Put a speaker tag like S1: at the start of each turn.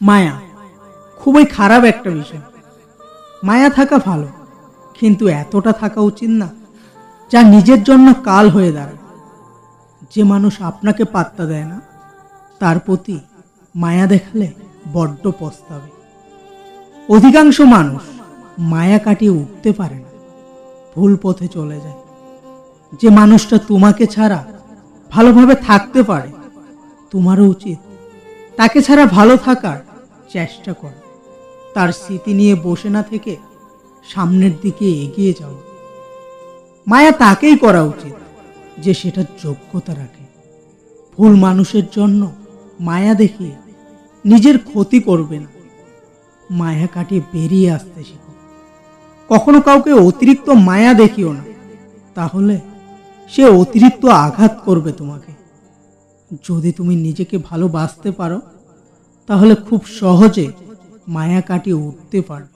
S1: মায়া খুবই খারাপ একটা বিষয়। মায়া থাকা ভালো, কিন্তু এতটা থাকা উচিত না যা নিজের জন্য কাল হয়ে দাঁড়ায়। যে মানুষ আপনাকে পাত্তা দেয় না, তার প্রতি মায়া দেখালে বড্ড পস্তাবে। অধিকাংশ মানুষ মায়া কাটিয়ে উঠতে পারে না, ভুল পথে চলে যায়। যে মানুষটা তোমাকে ছাড়া ভালোভাবে থাকতে পারে, তোমারও উচিত তাকে ছাড়া ভালো থাকার চেষ্টা করা। তার স্মৃতি নিয়ে বসে না থেকে সামনের দিকে এগিয়ে যাও। মায়া তাকেই করা উচিত যে সেটার যোগ্যতা রাখে। ভুল মানুষের জন্য মায়া দেখিয়ে নিজের ক্ষতি করবে না। মায়া কাটিয়ে বেরিয়ে আসতে শিখো। কখনো কাউকে অতিরিক্ত মায়া দেখিও না, তাহলে সে অতিরিক্ত আঘাত করবে তোমাকে। যদি তুমি নিজেকে ভালোবাসতে পারো, তাহলে খুব সহজে মায়া কাটিয়ে উঠতে পারবে।